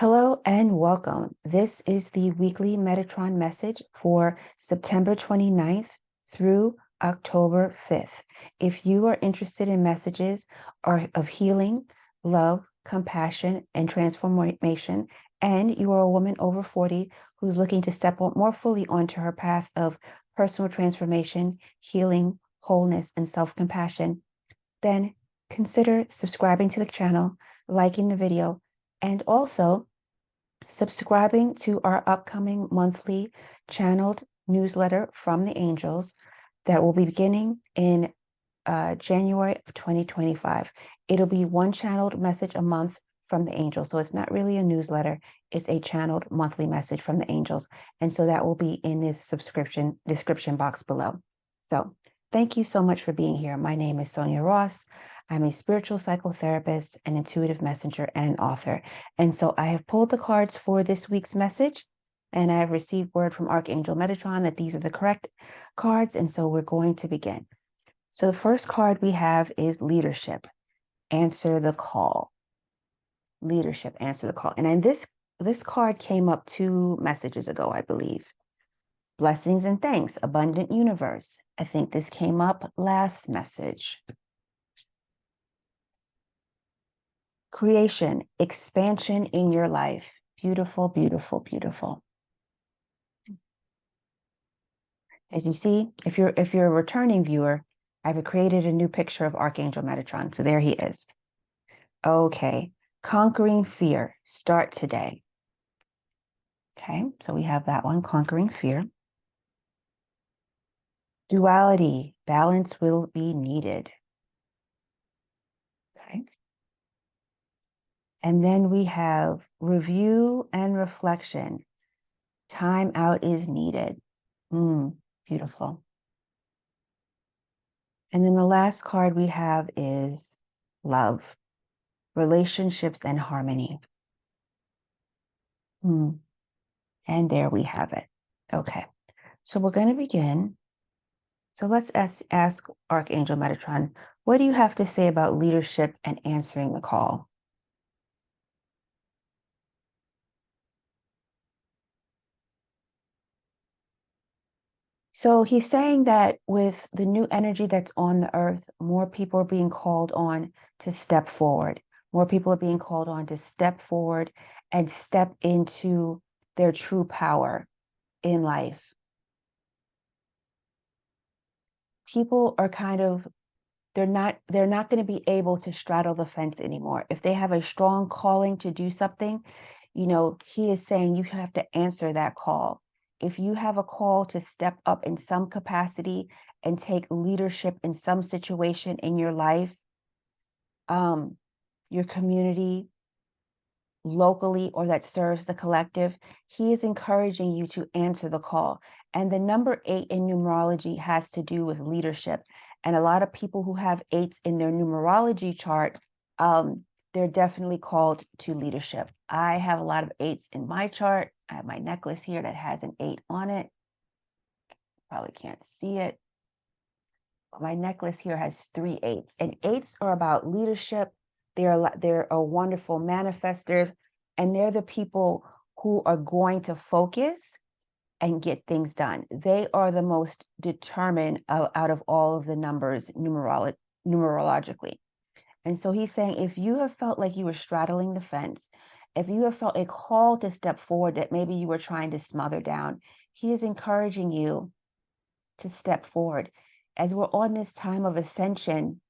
Hello and welcome. This is the weekly Metatron message for September 29th through October 5th. If you are interested in messages of healing, love, compassion, and transformation, and you are a woman over 40 who's looking to step more fully onto her path of personal transformation, healing, wholeness, and self-compassion, then consider subscribing to the channel, liking the video, and also subscribing to our upcoming monthly channeled newsletter from the angels that will be beginning in January of 2025. It'll be one channeled message a month from the angels. So it's not really a newsletter, it's a channeled monthly message from the angels. And so that will be in this subscription description box below. So thank you so much for being here. My name is Sonia Ross. I'm a spiritual psychotherapist, an intuitive messenger, and an author. And so I have pulled the cards for this week's message, and I have received word from Archangel Metatron that these are the correct cards. And so we're going to begin. So the first card we have is leadership. Answer the call. Leadership, answer the call. And then this card came up 2 messages ago, I believe. Blessings and thanks, abundant universe. I think this came up last message. Creation, expansion in your life. Beautiful, beautiful, beautiful. As you see, if you're a returning viewer, I've created a new picture of Archangel Metatron. So there he is. Okay. Conquering fear. Start today. Okay. So we have that one, conquering fear. Duality. Balance will be needed. Okay. And then we have review and reflection. Time out is needed. Beautiful. And then the last card we have is love, relationships, and harmony. And there we have it. Okay, so we're going to begin. So let's ask Archangel Metatron, what do you have to say about leadership and answering the call? So he's saying that with the new energy that's on the earth, more people are being called on to step forward. More people are being called on to step forward and step into their true power in life. People are they're not going to be able to straddle the fence anymore. If they have a strong calling to do something, he is saying you have to answer that call. If you have a call to step up in some capacity and take leadership in some situation in your life, your community, locally, or that serves the collective, he is encouraging you to answer the call. And the number 8 in numerology has to do with leadership. And a lot of people who have 8s in their numerology chart, they're definitely called to leadership. I have a lot of 8s in my chart. I have my necklace here that has an 8 on it. Probably can't see it. But my necklace here has 3 8s. And 8s are about leadership. They're a wonderful manifestors. And they're the people who are going to focus and get things done. They are the most determined out of all of the numbers numerologically. And so he's saying, if you have felt like you were straddling the fence, if you have felt a call to step forward that maybe you were trying to smother down, he is encouraging you to step forward. As we're on this time of ascension,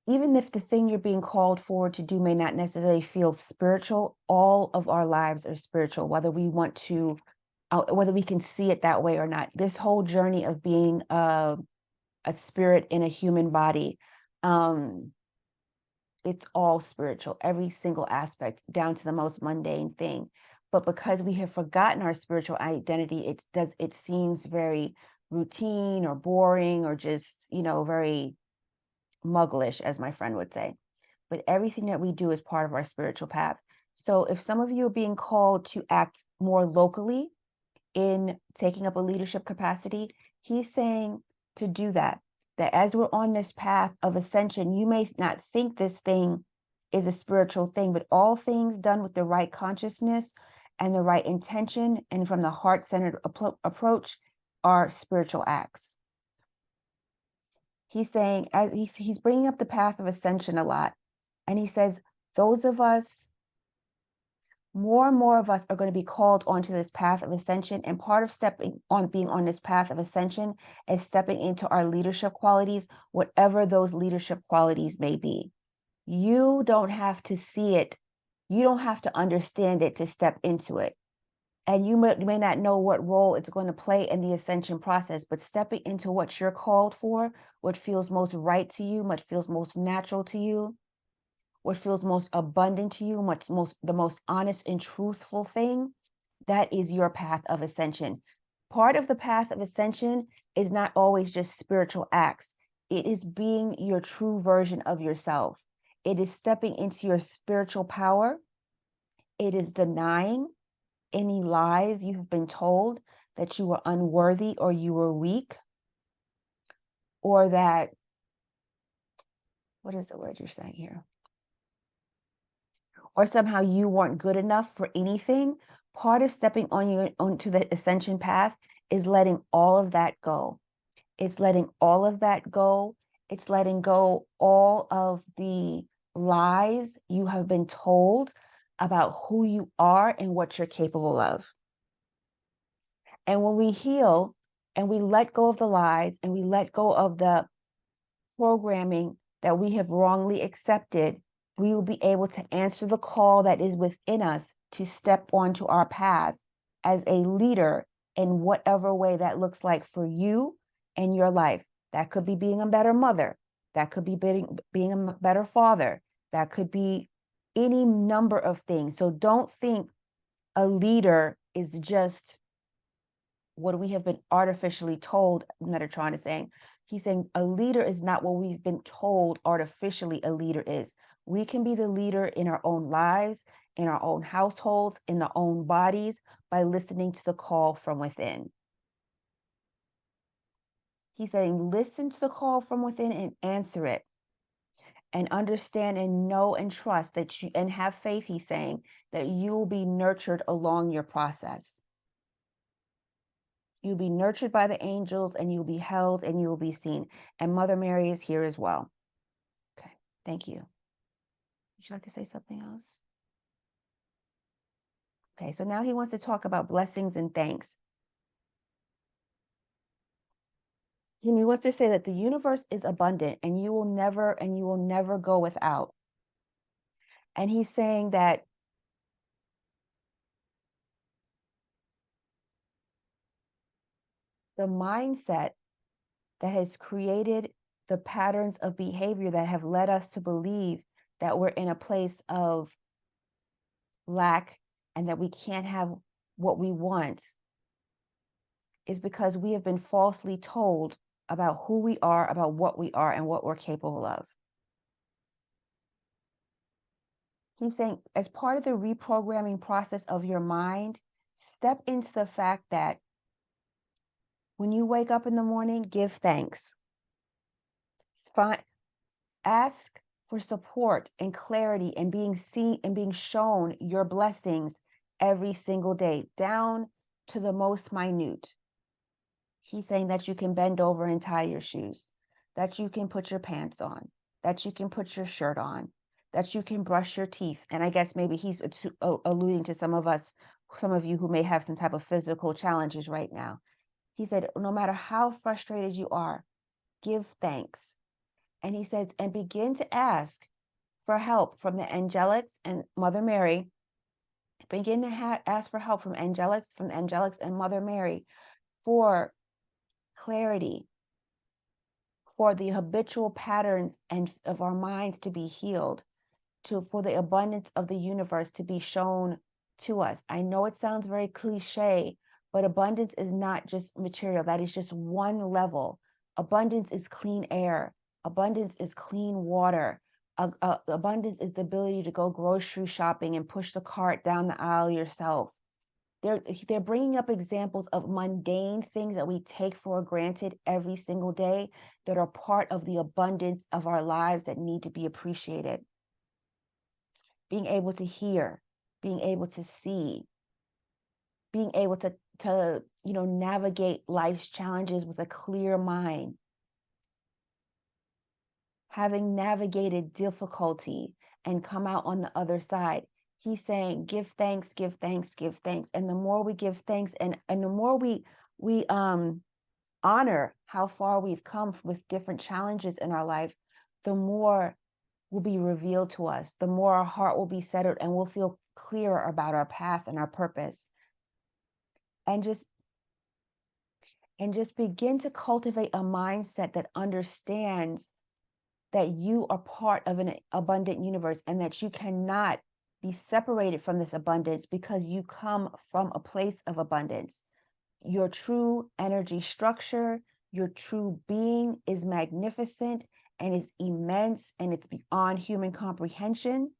even if the thing you're being called forward to do may not necessarily feel spiritual, all of our lives are spiritual, whether we want to whether we can see it that way or not. This whole journey of being a spirit in a human body, it's all spiritual, every single aspect, down to the most mundane thing. But because we have forgotten our spiritual identity, it seems very routine or boring or just, very mugglish, as my friend would say. But everything that we do is part of our spiritual path. So if some of you are being called to act more locally in taking up a leadership capacity, he's saying to do that as we're on this path of ascension, you may not think this thing is a spiritual thing, but all things done with the right consciousness and the right intention and from the heart-centered approach are spiritual acts. He's saying, as he's bringing up the path of ascension a lot, and he says, those of us, more and more of us are going to be called onto this path of ascension. And part of being on this path of ascension is stepping into our leadership qualities, whatever those leadership qualities may be. You don't have to see it. You don't have to understand it to step into it. And you may not know what role it's going to play in the ascension process, but stepping into what you're called for, what feels most right to you, what feels most natural to you, what feels most abundant to you, the most honest and truthful thing, that is your path of ascension. Part of the path of ascension is not always just spiritual acts. It is being your true version of yourself. It is stepping into your spiritual power. It is denying any lies you have been told that you were unworthy or you were weak, or that, what is the word you're saying here? Or somehow you weren't good enough for anything. Part of stepping onto the ascension path is letting all of that go. It's letting all of that go. It's letting go all of the lies you have been told about who you are and what you're capable of. And when we heal and we let go of the lies and we let go of the programming that we have wrongly accepted, we will be able to answer the call that is within us to step onto our path as a leader in whatever way that looks like for you and your life. That could be being a better mother. That could be being a better father. That could be any number of things. So don't think a leader is just what we have been artificially told. Metatron is saying, he's saying a leader is not what we've been told artificially a leader is. We can be the leader in our own lives, in our own households, in our own bodies, by listening to the call from within. He's saying, listen to the call from within and answer it. And understand and know and trust that you, and have faith, he's saying, that you will be nurtured along your process. You'll be nurtured by the angels and you'll be held and you will be seen. And Mother Mary is here as well. Okay, thank you. Would you like to say something else? Okay, so now he wants to talk about blessings and thanks. And he wants to say that the universe is abundant and you will never go without. And he's saying that the mindset that has created the patterns of behavior that have led us to believe that we're in a place of lack and that we can't have what we want is because we have been falsely told about who we are, about what we are, and what we're capable of. He's saying, as part of the reprogramming process of your mind, step into the fact that when you wake up in the morning, give thanks. Ask for support and clarity and being seen and being shown your blessings every single day, down to the most minute. He's saying that you can bend over and tie your shoes, that you can put your pants on, that you can put your shirt on, that you can brush your teeth. And I guess maybe he's alluding to some of you who may have some type of physical challenges right now. He said, no matter how frustrated you are, give thanks. And he says, and begin to ask for help from the angelics and Mother Mary. Begin to ask for help from angelics and Mother Mary for clarity, for the habitual patterns and of our minds to be healed, for the abundance of the universe to be shown to us. I know it sounds very cliche, but abundance is not just material. That is just one level. Abundance is clean air. Abundance is clean water. Abundance is the ability to go grocery shopping and push the cart down the aisle yourself. They're bringing up examples of mundane things that we take for granted every single day that are part of the abundance of our lives that need to be appreciated. being able to hear, being able to see, being able to navigate life's challenges with a clear mind, having navigated difficulty and come out on the other side. He's saying, give thanks, give thanks, give thanks. And the more we give thanks and the more we honor how far we've come with different challenges in our life, the more will be revealed to us, the more our heart will be settled and we'll feel clearer about our path and our purpose. And just begin to cultivate a mindset that understands that you are part of an abundant universe and that you cannot be separated from this abundance because you come from a place of abundance. Your true energy structure, your true being is magnificent and is immense and it's beyond human comprehension.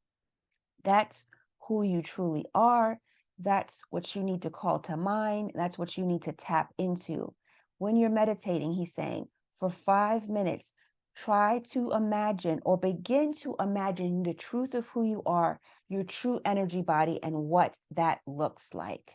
That's who you truly are. That's what you need to call to mind. That's what you need to tap into. When you're meditating, he's saying, for 5 minutes, try to imagine or begin to imagine the truth of who you are, your true energy body, and what that looks like.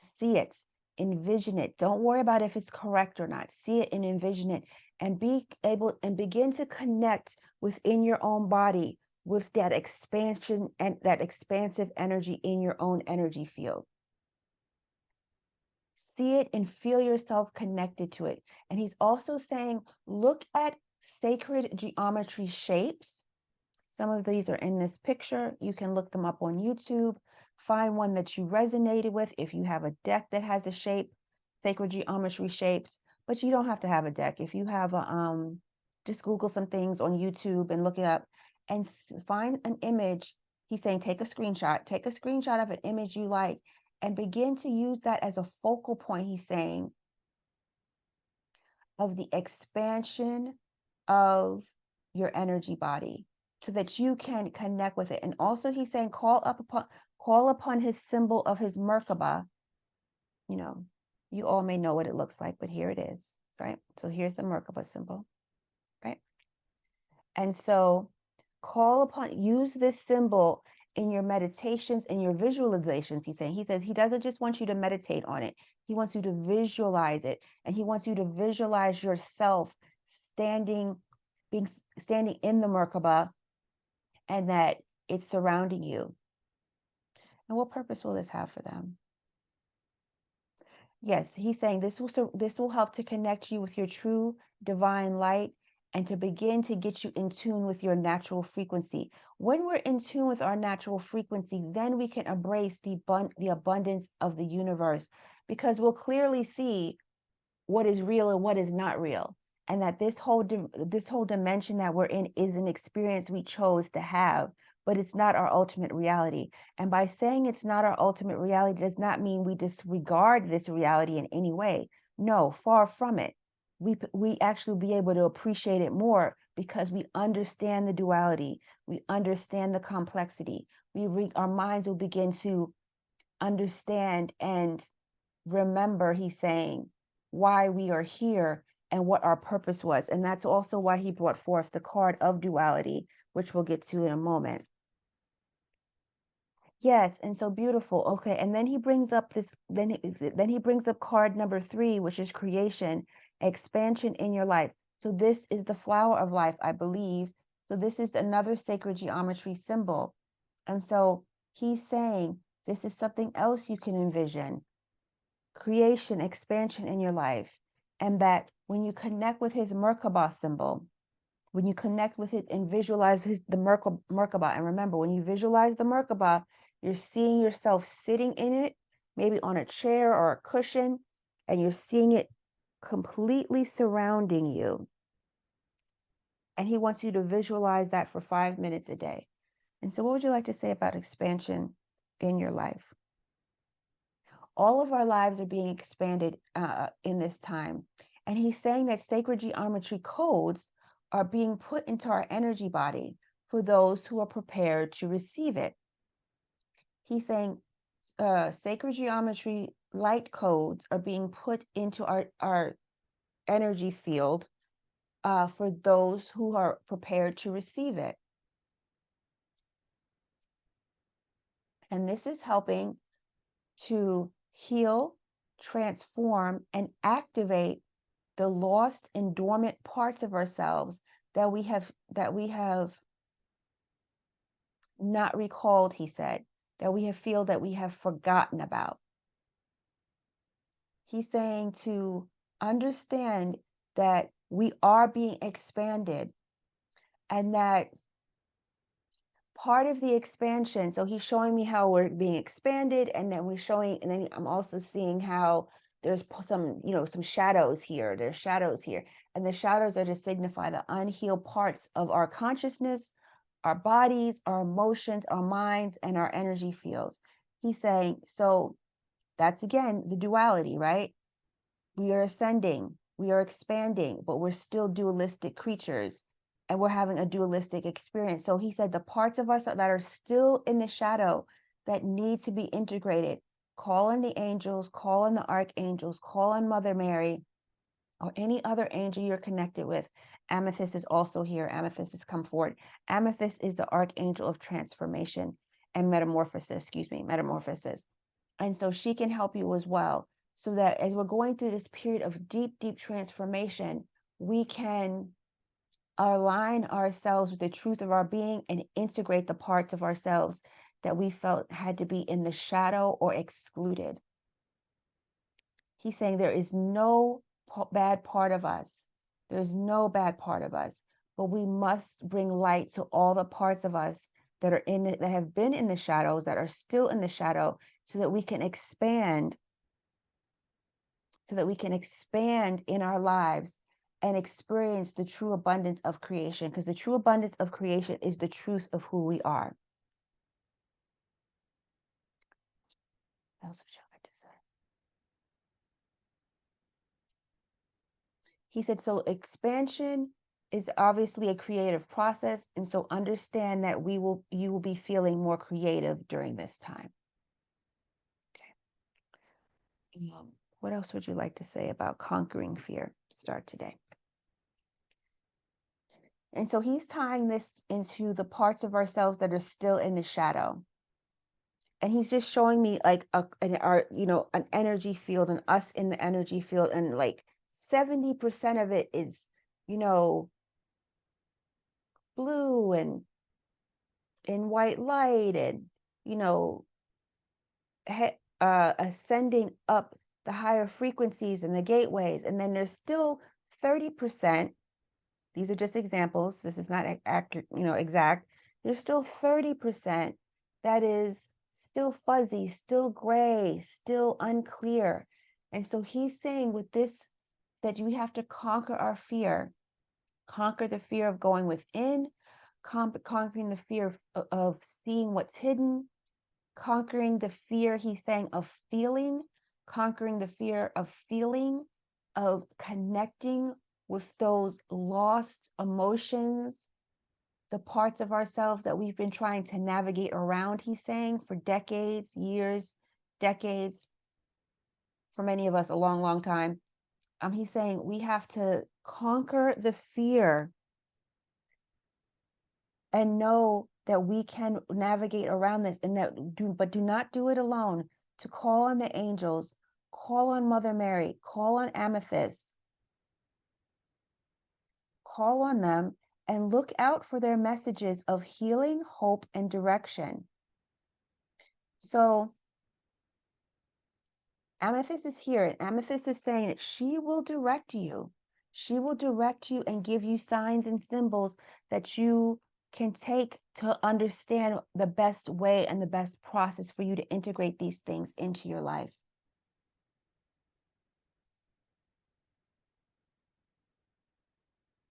See it, envision it. Don't worry about if it's correct or not. See it and envision it and be able and begin to connect within your own body with that expansion and that expansive energy in your own energy field. See it and feel yourself connected to it. And he's also saying, look at sacred geometry shapes. Some of these are in this picture. You can look them up on YouTube. Find one that you resonated with. If you have a deck that has a shape, sacred geometry shapes, but you don't have to have a deck. If you have a, just Google some things on YouTube and look it up and find an image. He's saying, take a screenshot of an image you like and begin to use that as a focal point, he's saying, of the expansion of your energy body so that you can connect with it. And also he's saying, call upon his symbol of his Merkaba. You know, you all may know what it looks like, but here it is, right? So here's the Merkaba symbol, right? And so use this symbol in your meditations and your visualizations, he's saying. He says he doesn't just want you to meditate on it. He wants you to visualize it. And he wants you to visualize yourself standing in the Merkaba and that it's surrounding you. And what purpose will this have for them? Yes, he's saying this will help to connect you with your true divine light and to begin to get you in tune with your natural frequency. When we're in tune with our natural frequency, then we can embrace the abundance of the universe, because we'll clearly see what is real and what is not real. And that this whole dimension that we're in is an experience we chose to have, but it's not our ultimate reality. And by saying it's not our ultimate reality does not mean we disregard this reality in any way. No, far from it. We actually be able to appreciate it more because we understand the duality. We understand the complexity. Our minds will begin to understand and remember, he's saying, why we are here and what our purpose was. And that's also why he brought forth the card of duality, which we'll get to in a moment. Yes, and so beautiful. Okay, and then he brings up then he brings up card number 3, which is creation, expansion in your life. So this is the flower of life, I believe. So this is another sacred geometry symbol. And so he's saying this is something else you can envision. Creation, expansion in your life. And that when you connect with his Merkaba symbol, when you connect with it and visualize the Merkaba, and remember, when you visualize the Merkaba, you're seeing yourself sitting in it, maybe on a chair or a cushion, and you're seeing it completely surrounding you. And he wants you to visualize that for 5 minutes a day. And so what would you like to say about expansion in your life? All of our lives are being expanded in this time. And he's saying that sacred geometry codes are being put into our energy body for those who are prepared to receive it. He's saying sacred geometry light codes are being put into our energy field for those who are prepared to receive it. And this is helping to heal, transform, and activate the lost and dormant parts of ourselves that we have not recalled, he said, that we have forgotten about. He's saying to understand that we are being expanded, and that part of the expansion, so he's showing me how we're being expanded, and then I'm also seeing how there's some, some shadows here. There's shadows here. And the shadows are to signify the unhealed parts of our consciousness, our bodies, our emotions, our minds, and our energy fields. He's saying, so that's again the duality, right? We are ascending, we are expanding, but we're still dualistic creatures, and we're having a dualistic experience. So he said the parts of us that are still in the shadow that need to be integrated, call on the angels, call on the archangels, call on Mother Mary, or any other angel you're connected with. Amethyst is also here. Amethyst has come forward. Amethyst is the archangel of transformation and metamorphosis. And so she can help you as well, so that as we're going through this period of deep, deep transformation, we can align ourselves with the truth of our being and integrate the parts of ourselves that we felt had to be in the shadow or excluded. He's saying there is no bad part of us. There's no bad part of us, but we must bring light to all the parts of us that are that have been in the shadows, that are still in the shadow, so that we can expand, in our lives and experience the true abundance of creation, because the true abundance of creation is the truth of who we are. What else would you like to say? He said, so expansion is obviously a creative process, and so understand that you will be feeling more creative during this time. Okay. What else would you like to say about conquering fear? Start today. And so he's tying this into the parts of ourselves that are still in the shadow. And he's just showing me like an energy field, and us in the energy field, and like 70% of it is, blue and in white light, and ascending up the higher frequencies and the gateways. And then there's still 30%. These are just examples. This is not accurate, exact. There's still 30% that is still fuzzy, still gray, still unclear. And so he's saying with this, that we have to conquer our fear, conquer the fear of going within, conquering the fear of seeing what's hidden, conquering the fear, he's saying, of feeling, conquering the fear of feeling, of connecting with those lost emotions, the parts of ourselves that we've been trying to navigate around, he's saying, for decades, years, decades, for many of us, a long, long time. He's saying we have to conquer the fear and know that we can navigate around this, and but do not do it alone. To call on the angels, call on Mother Mary, call on Amethyst, call on them, and look out for their messages of healing, hope, and direction. So Amethyst is here, and Amethyst is saying that she will direct you. She will direct you and give you signs and symbols that you can take to understand the best way and the best process for you to integrate these things into your life.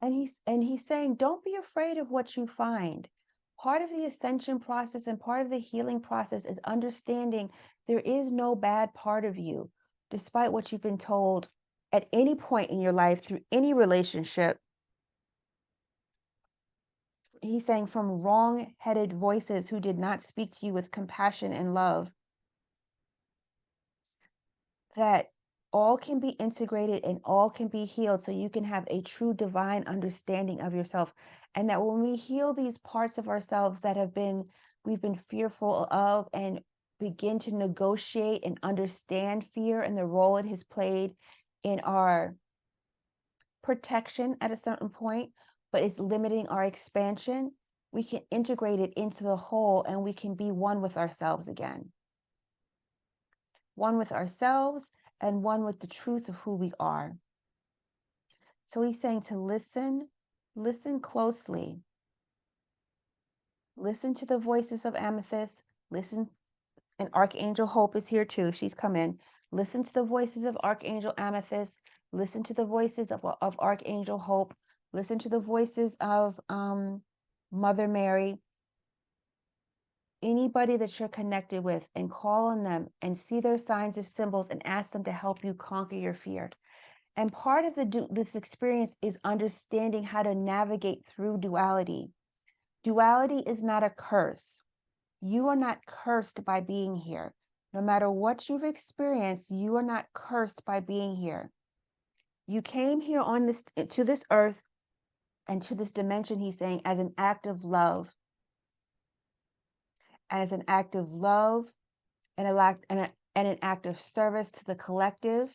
And he's saying, don't be afraid of what you find. Part of the ascension process and part of the healing process is understanding there is no bad part of you, despite what you've been told at any point in your life through any relationship. He's saying, from wrong-headed voices who did not speak to you with compassion and love, that all can be integrated and all can be healed, so you can have a true divine understanding of yourself. And that when we heal these parts of ourselves that have been we've been fearful of, and begin to negotiate and understand fear and the role it has played in our protection at a certain point, but it's limiting our expansion, we can integrate it into the whole and we can be one with ourselves again. One with ourselves and one with the truth of who we are. So he's saying to listen closely. Listen to the voices of Amethyst. Listen, and Archangel Hope is here too. She's come in. Listen to the voices of Archangel Amethyst. Listen to the voices of Archangel Hope. Listen to the voices of Mother Mary. Anybody that you're connected with, and call on them and see their signs of symbols and ask them to help you conquer your fear. And part of this experience is understanding how to navigate through duality. Duality is not a curse. You are not cursed by being here. No matter what you've experienced, you are not cursed by being here. You came here on to this earth and to this dimension, he's saying, as an act of love. As an act of love and an act of service to the collective,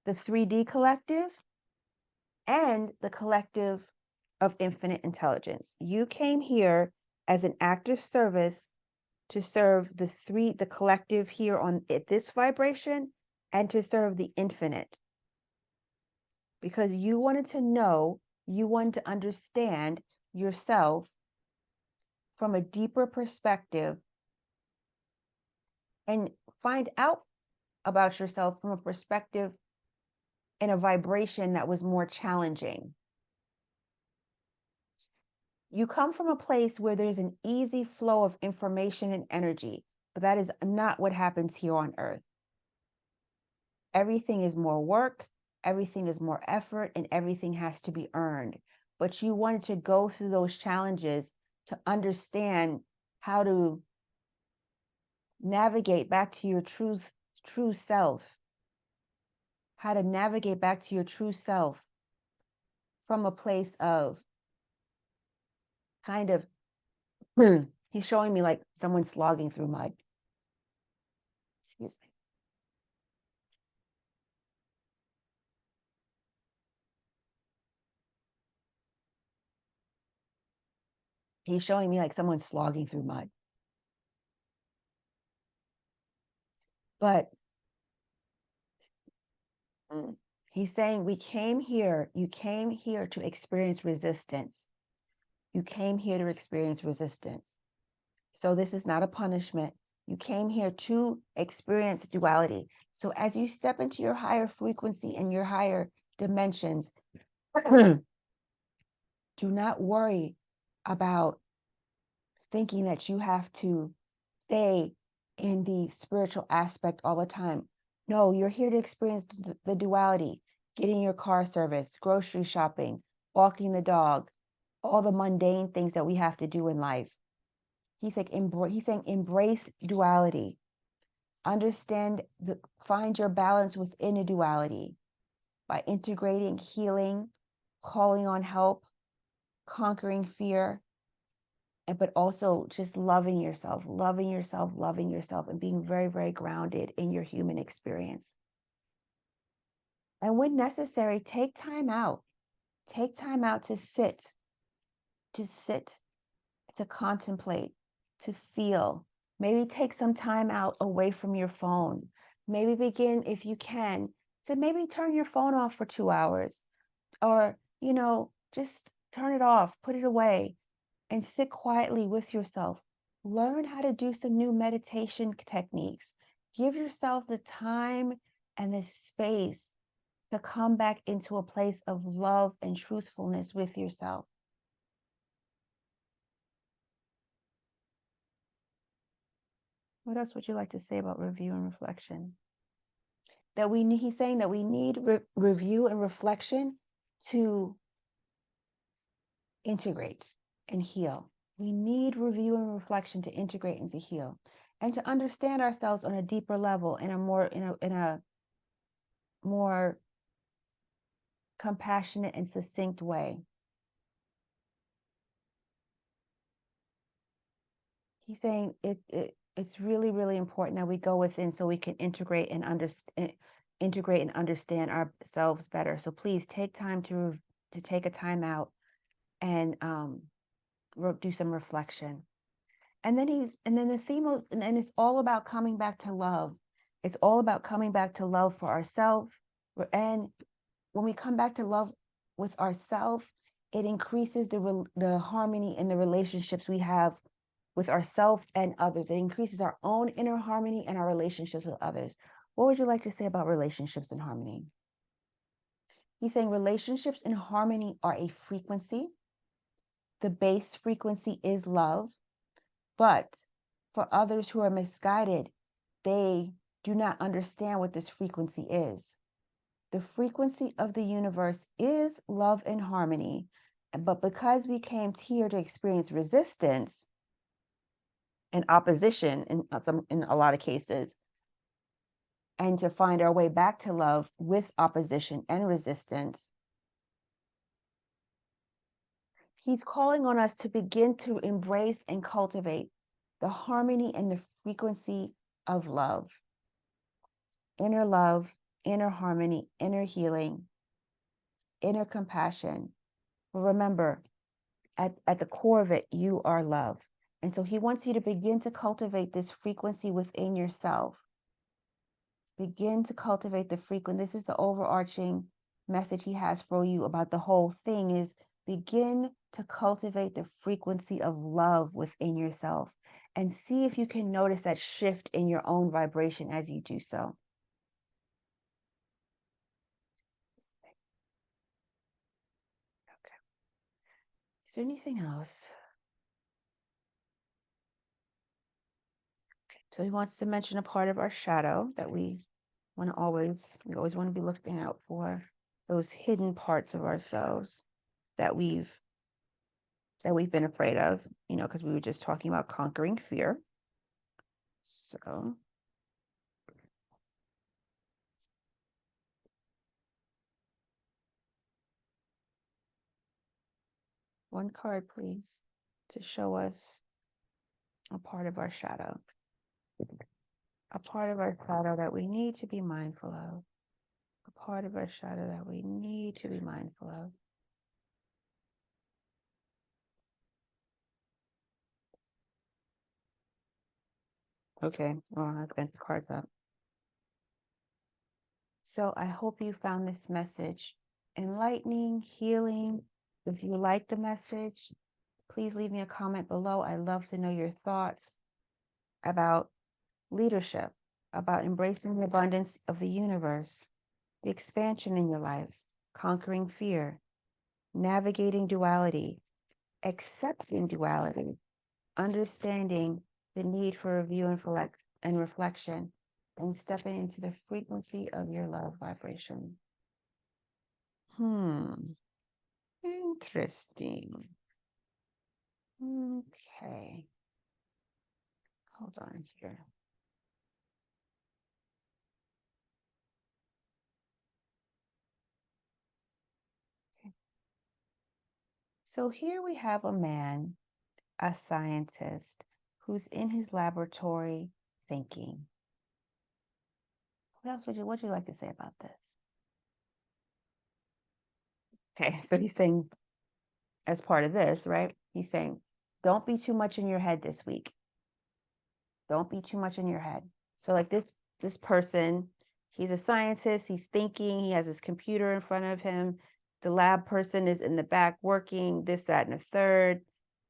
the 3D collective, and the collective of infinite intelligence. You came here as an act of service to serve the collective here on this vibration, and to serve the infinite. Because you wanted to know, you wanted to understand yourself from a deeper perspective and find out about yourself from a perspective and a vibration that was more challenging. You come from a place where there's an easy flow of information and energy, but that is not what happens here on Earth. Everything is more work, everything is more effort, and everything has to be earned. But you wanted to go through those challenges to understand how to navigate back to your true self. How to navigate back to your true self from a place of kind of, he's showing me like someone slogging through mud. Excuse me. He's showing me like someone slogging through mud. But he's saying you came here to experience resistance. You came here to experience resistance. So this is not a punishment. You came here to experience duality. So as you step into your higher frequency and your higher dimensions, do not worry about thinking that you have to stay in the spiritual aspect all the time. No, you're here to experience the duality, getting your car serviced, grocery shopping, walking the dog, all the mundane things that we have to do in life. He's saying embrace duality. Understand, find your balance within a duality by integrating healing, calling on help, conquering fear, but also just loving yourself, and being very, very grounded in your human experience. And when necessary, take time out. Take time out to sit, to contemplate, to feel. Maybe take some time out away from your phone. Maybe begin, if you can, to maybe turn your phone off for 2 hours, or, just turn it off, put it away, and sit quietly with yourself. Learn how to do some new meditation techniques. Give yourself the time and the space to come back into a place of love and truthfulness with yourself. What else would you like to say about review and reflection? He's saying that we need review and reflection to integrate and heal. We need review and reflection to integrate and to heal, and to understand ourselves on a deeper level, in a more compassionate and succinct way. He's saying it's really, really important that we go within so we can integrate and understand ourselves better. So please take time to take a time out and do some reflection. And then the theme of, and it's all about coming back to love. It's all about coming back to love for ourselves. And when we come back to love with ourselves, it increases the harmony in the relationships we have with ourselves and others. It increases our own inner harmony and our relationships with others. What would you like to say about relationships and harmony? He's saying relationships in harmony are a frequency. The base frequency is love, but for others who are misguided, they do not understand what this frequency is. The frequency of the universe is love and harmony, but because we came here to experience resistance and opposition in a lot of cases, and to find our way back to love with opposition and resistance, he's calling on us to begin to embrace and cultivate the harmony and the frequency of love, inner harmony, inner healing, inner compassion. But remember, at the core of it, you are love. And so he wants you to begin to cultivate this frequency within yourself. Begin to cultivate the frequency. This is the overarching message he has for you about the whole thing, is begin to cultivate the frequency of love within yourself and see if you can notice that shift in your own vibration as you do so. Okay. Is there anything else? Okay. So he wants to mention a part of our shadow that we always want to be looking out for, those hidden parts of ourselves that we've been afraid of, because we were just talking about conquering fear. So one card, please, to show us a part of our shadow. A part of our shadow that we need to be mindful of. A part of our shadow that we need to be mindful of. Okay, well, I've bent the cards up. So I hope you found this message enlightening, healing. If you like the message, please leave me a comment below. I'd love to know your thoughts about leadership, about embracing the abundance of the universe, the expansion in your life, conquering fear, navigating duality, accepting duality, understanding the need for review and reflection, and stepping into the frequency of your love vibration. Interesting. Okay. Hold on here. Okay. So here we have a man, a scientist, who's in his laboratory thinking. What else would you like to say about this? Okay, so he's saying, as part of this, right? He's saying, don't be too much in your head this week. Don't be too much in your head. So like this person, he's a scientist, he's thinking, he has his computer in front of him. The lab person is in the back working, this, that, and a third,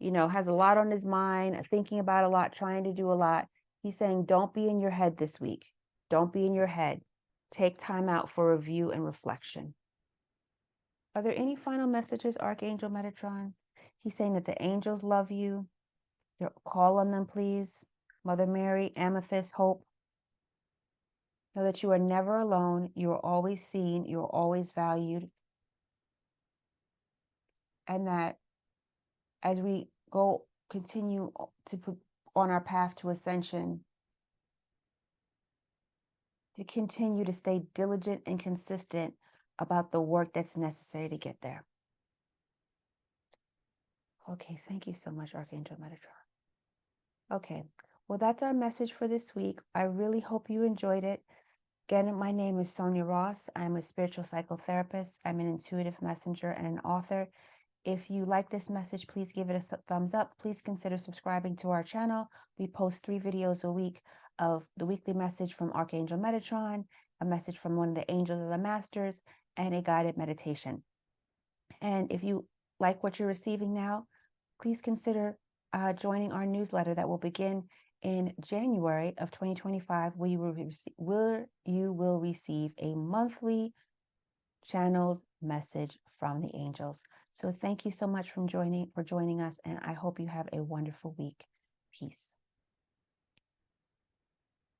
has a lot on his mind, thinking about a lot, trying to do a lot. He's saying, don't be in your head this week. Don't be in your head. Take time out for review and reflection. Are there any final messages, Archangel Metatron? He's saying that the angels love you. Call on them, please. Mother Mary, Amethyst, Hope. Know that you are never alone. You are always seen. You are always valued. And that as we continue to put on our path to ascension, to continue to stay diligent and consistent about the work that's necessary to get there. Okay, thank you so much, Archangel Metatron. Okay, well, that's our message for this week. I really hope you enjoyed it. Again, my name is Sonia Ross. I'm a spiritual psychotherapist. I'm an intuitive messenger and an author. If you like this message, please give it a thumbs up. Please consider subscribing to our channel. We post 3 videos a week of the weekly message from Archangel Metatron, a message from one of the angels of the masters, and a guided meditation. And if you like what you're receiving now, please consider joining our newsletter that will begin in January of 2025, where you will receive a monthly channeled message from the angels. So thank you so much for joining us, and I hope you have a wonderful week. Peace.